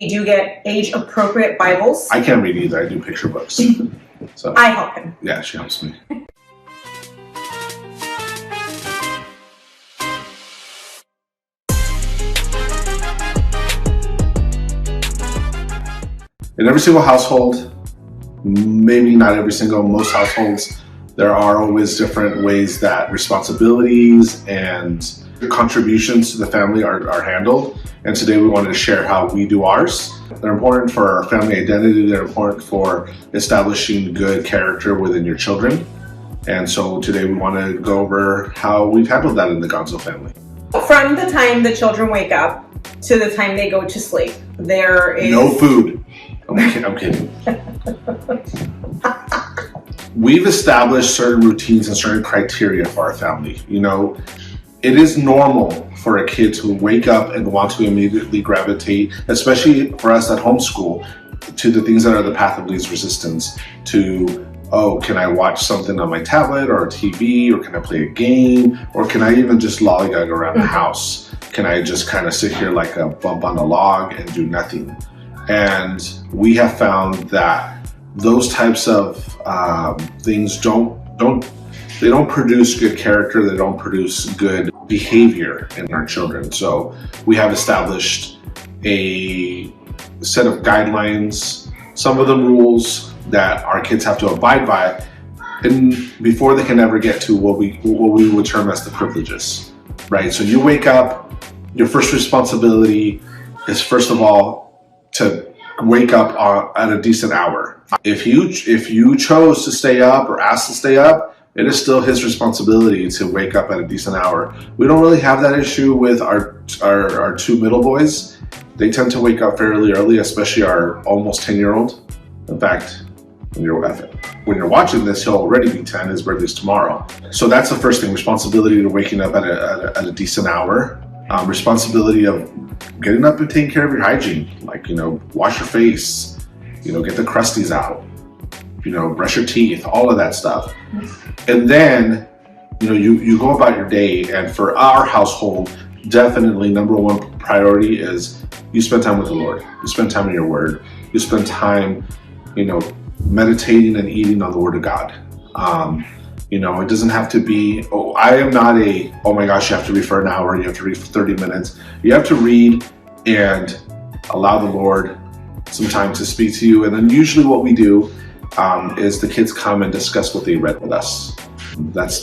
We do get age-appropriate Bibles. I can't read either. I do picture books. So I help him. yeah, she helps me. In every single household, maybe not every single, most households, there are always different ways that responsibilities and contributions to the family are handled. And today we wanted to share how we do ours. They're important for our family identity. They're important for establishing good character within your children. And so today we want to go over how we've handled that in the Gonzo family. From the time the children wake up to the time they go to sleep, there is... No food. I'm kidding. We've established certain routines and certain criteria for our family. You know, it is normal for a kid to wake up and want to immediately gravitate, especially for us at homeschool, to the things that are the path of least resistance. To, oh, can I watch something on my tablet or TV, or can I play a game, or can I even just lollygag around the house? Can I just kind of sit here like a bump on a log and do nothing? And we have found that those types of things don't produce good character. They don't produce good behavior in our children. So we have established a set of guidelines, some of the rules that our kids have to abide by, and before they can ever get to what we would term as the privileges, right? So you wake up, your first responsibility is, first of all, to wake up at a decent hour. If you chose to stay up or asked to stay up, it is still his responsibility to wake up at a decent hour. We don't really have that issue with our two middle boys. They tend to wake up fairly early, especially our almost 10-year-old. In fact, when you're watching this, he'll already be 10. His birthday's tomorrow. So that's the first thing: responsibility to waking up at a decent hour. Responsibility of getting up and taking care of your hygiene, like, you know, wash your face, you know, get the crusties out, you know, brush your teeth, all of that stuff. And then, you know, you go about your day. And for our household, definitely number one priority is you spend time with the Lord. You spend time in your word. You spend time, you know, meditating and eating on the word of God. You know, it doesn't have to be, oh, I am not oh my gosh, you have to read for an hour, you have to read for 30 minutes. You have to read and allow the Lord some time to speak to you. And then usually what we do is the kids come and discuss what they read with us. That's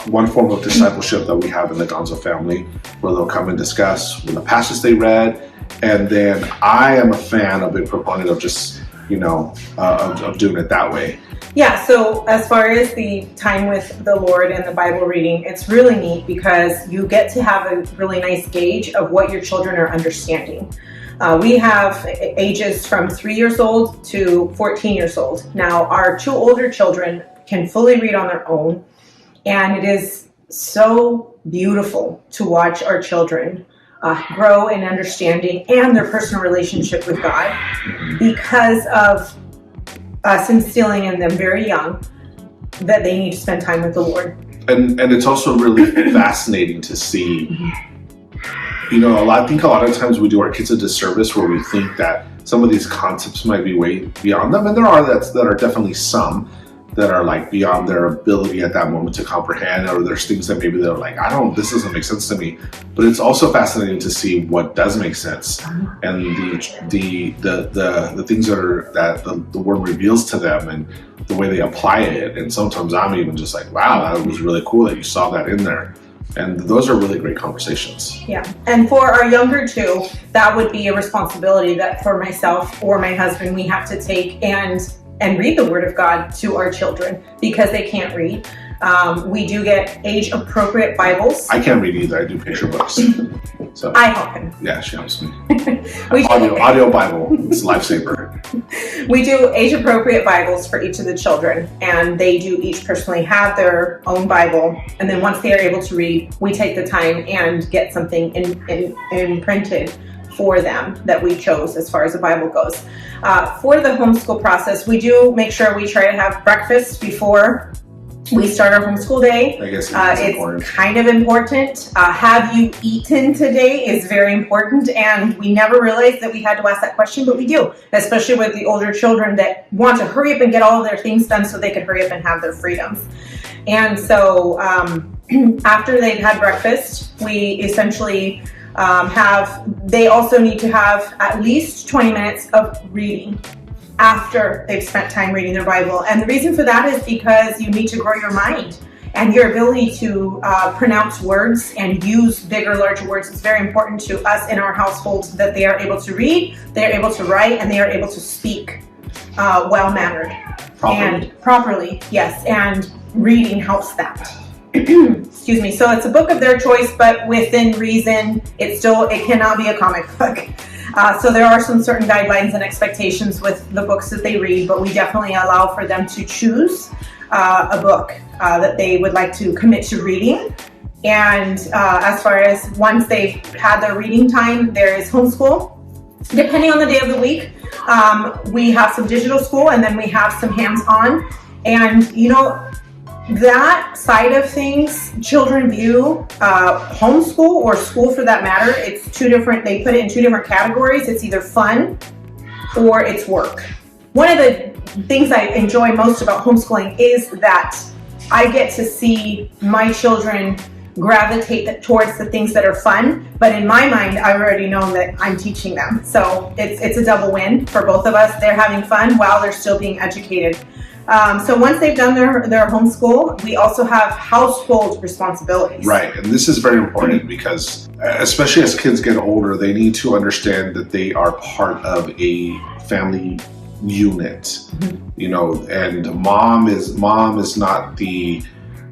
one form of discipleship that we have in the Gonzo family, where they'll come and discuss the passages they read. And then I am a fan, a big proponent of just, you know, of doing it that way. Yeah, so as far as the time with the Lord and the Bible reading, it's really neat because you get to have a really nice gauge of what your children are understanding. We have ages from 3 years old to 14 years old. Now, our two older children can fully read on their own, and it is so beautiful to watch our children grow in understanding and their personal relationship with God because of us instilling in them very young that they need to spend time with the Lord. And it's also really fascinating to see, you know, I think a lot of times we do our kids a disservice where we think that some of these concepts might be way beyond them. And there are that are definitely some that are like beyond their ability at that moment to comprehend, or there's things that maybe they're like, this doesn't make sense to me. But it's also fascinating to see what does make sense, and the things that the word reveals to them, and the way they apply it. And sometimes I'm even just like, wow, that was really cool that you saw that in there. And those are really great conversations. Yeah, and for our younger two, that would be a responsibility that for myself or my husband, we have to take and read the Word of God to our children because they can't read. We do get age-appropriate Bibles. I can't read either. I do picture books. So I help him. Yeah, she helps me. Audio Bible. It's a lifesaver. We do age-appropriate Bibles for each of the children, and they do each personally have their own Bible. And then once they are able to read, we take the time and get something imprinted for them that we chose as far as the Bible goes. For the homeschool process, we do make sure we try to have breakfast before We start our homeschool day. I guess it's kind of important. Have you eaten today is very important, and we never realized that we had to ask that question, but we do, especially with the older children that want to hurry up and get all of their things done so they can hurry up and have their freedoms. And so after they've had breakfast, we essentially they also need to have at least 20 minutes of reading after they've spent time reading their Bible. And the reason for that is because you need to grow your mind, and your ability to pronounce words and use bigger, larger words is very important to us in our household, so that they are able to read, they are able to write, and they are able to speak well-mannered. Properly, yes, and reading helps that. Excuse me. So it's a book of their choice, but within reason. It cannot be a comic book. So there are some certain guidelines and expectations with the books that they read, but we definitely allow for them to choose a book that they would like to commit to reading. And as far as once they've had their reading time, there is homeschool. Depending on the day of the week, we have some digital school, and then we have some hands-on. And that side of things, children view homeschool, or school for that matter, it's two different, they put it in two different categories. It's either fun or it's work. One of the things I enjoy most about homeschooling is that I get to see my children gravitate towards the things that are fun, but in my mind, I already know that I'm teaching them. So it's a double win for both of us. They're having fun while they're still being educated. So once they've done their homeschool, we also have household responsibilities. Right, and this is very important because especially as kids get older, they need to understand that they are part of a family unit. Mm-hmm. And mom is not the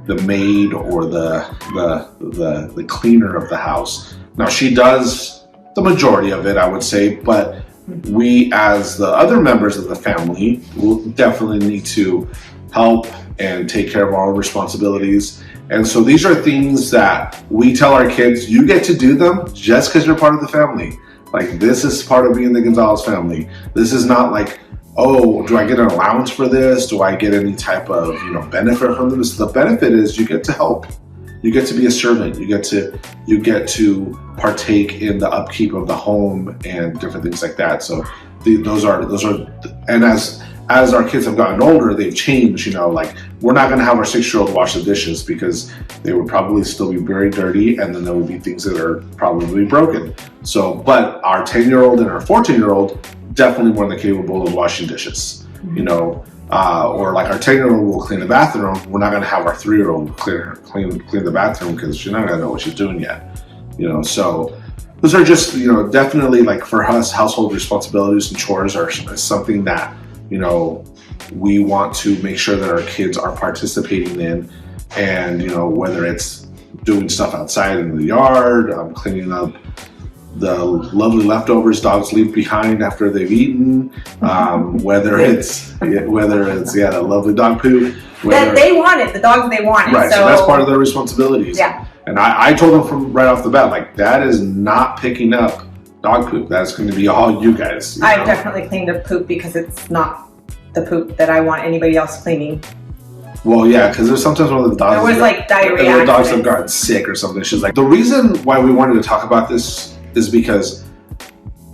maid or the cleaner of the house. Now she does the majority of it, I would say, but we, as the other members of the family, will definitely need to help and take care of our own responsibilities. And so these are things that we tell our kids, you get to do them just because you're part of the family. Like, this is part of being the Gonzalez family. This is not like, oh, do I get an allowance for this? Do I get any type of benefit from this? The benefit is you get to help. You get to be a servant. You get to partake in the upkeep of the home and different things like that. So those are, and as our kids have gotten older, they've changed. Like, we're not going to have our 6-year-old wash the dishes because they would probably still be very dirty, and then there would be things that are probably broken. So, but our 10-year-old and our 14-year-old definitely more than capable of washing dishes. Or like our 10-year-old will clean the bathroom. We're not going to have our 3-year-old clean the bathroom because she's not going to know what she's doing yet. So those are just, definitely, like, for us, household responsibilities and chores are something that, we want to make sure that our kids are participating in. And, whether it's doing stuff outside in the yard, cleaning up the lovely leftovers dogs leave behind after they've eaten, whether it's the lovely dog poop. That they wanted, the dogs they wanted. Right, so that's part of their responsibilities. Yeah. And I told them from right off the bat, like, that is not picking up dog poop. That's going to be all you guys. I've definitely cleaned up poop because it's not the poop that I want anybody else cleaning. Well, yeah, because there's sometimes one of the dogs. There was like diarrhea. The dogs have gotten sick or something. She's like, the reason why we wanted to talk about this is because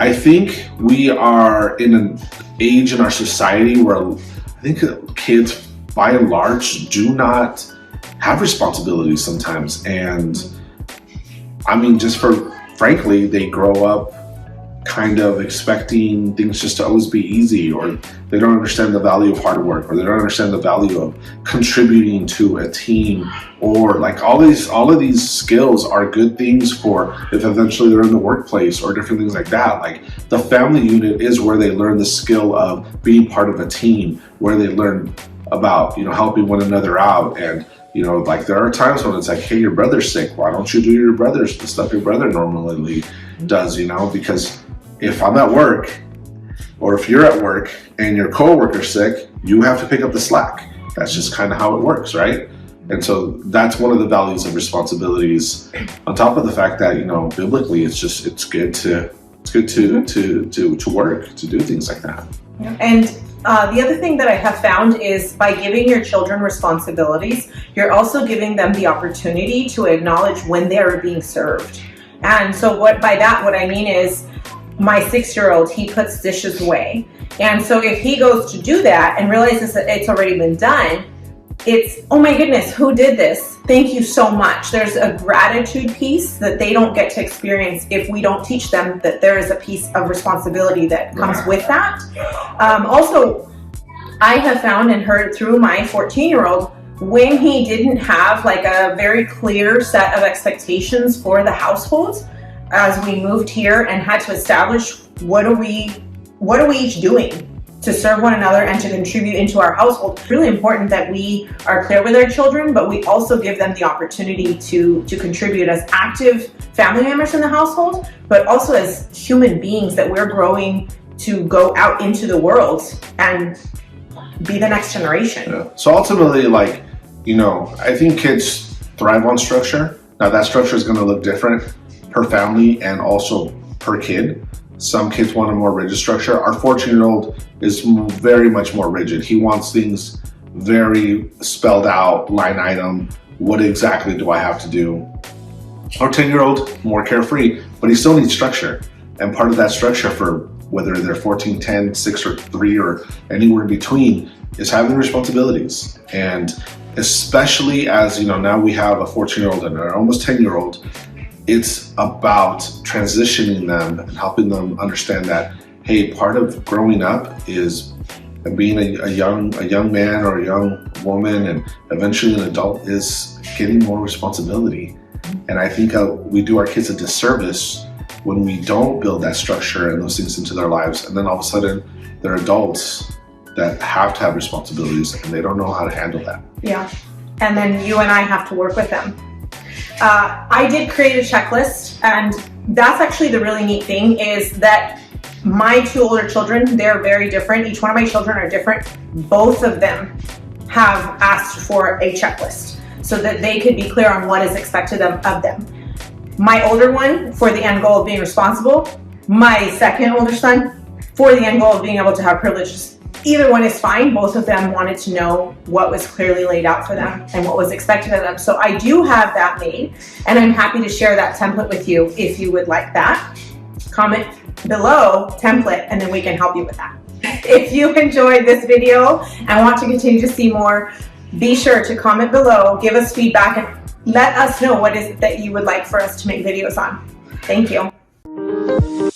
I think we are in an age in our society where I think kids, by and large, do not have responsibilities sometimes. And I mean, frankly, they grow up kind of expecting things just to always be easy, or they don't understand the value of hard work, or they don't understand the value of contributing to a team, or like all of these skills are good things for if eventually they're in the workplace or different things like that. Like, the family unit is where they learn the skill of being part of a team, where they learn about, helping one another out. And, like, there are times when it's like, hey, your brother's sick. Why don't you do the stuff your brother normally does, because if I'm at work, or if you're at work and your coworker's sick, you have to pick up the slack. That's just kind of how it works, right? And so that's one of the values of responsibilities. On top of the fact that, biblically, it's good to work, to do things like that. And the other thing that I have found is by giving your children responsibilities, you're also giving them the opportunity to acknowledge when they are being served. And so what I mean is, my 6-year-old, he puts dishes away. And so if he goes to do that and realizes that it's already been done, it's, oh my goodness, who did this? Thank you so much. There's a gratitude piece that they don't get to experience if we don't teach them that there is a piece of responsibility that comes with that. Also, I have found and heard through my 14-year-old, when he didn't have like a very clear set of expectations for the household, as we moved here and had to establish what are we each doing to serve one another and to contribute into our household. It's really important that we are clear with our children, but we also give them the opportunity to contribute as active family members in the household, but also as human beings that we're growing to go out into the world and be the next generation. Yeah. So ultimately, like, you know, I think kids thrive on structure. Now that structure is going to look different per family and also per kid. Some kids want a more rigid structure. Our 14-year-old is very much more rigid. He wants things very spelled out, line item. What exactly do I have to do? Our 10-year-old, more carefree, but he still needs structure. And part of that structure, for whether they're 14, 10, 6, or 3, or anywhere in between, is having responsibilities. And especially as, you know, now we have a 14-year-old and an almost 10-year-old, it's about transitioning them and helping them understand that, hey, part of growing up is being a young man or a young woman and eventually an adult is getting more responsibility. And I think we do our kids a disservice when we don't build that structure and those things into their lives, and then all of a sudden they're adults that have to have responsibilities and they don't know how to handle that. Yeah, and then you and I have to work with them. I did create a checklist, and that's actually the really neat thing, is that my 2 older children, they're very different. Each one of my children are different. Both of them have asked for a checklist so that they could be clear on what is expected of them. My older one, for the end goal of being responsible. My second older son, for the end goal of being able to have privileges. Either one is fine. Both of them wanted to know what was clearly laid out for them and what was expected of them. So I do have that made, and I'm happy to share that template with you if you would like that. Comment below template, and then we can help you with that. If you enjoyed this video and want to continue to see more, be sure to comment below, give us feedback, and let us know what is it that you would like for us to make videos on. Thank you.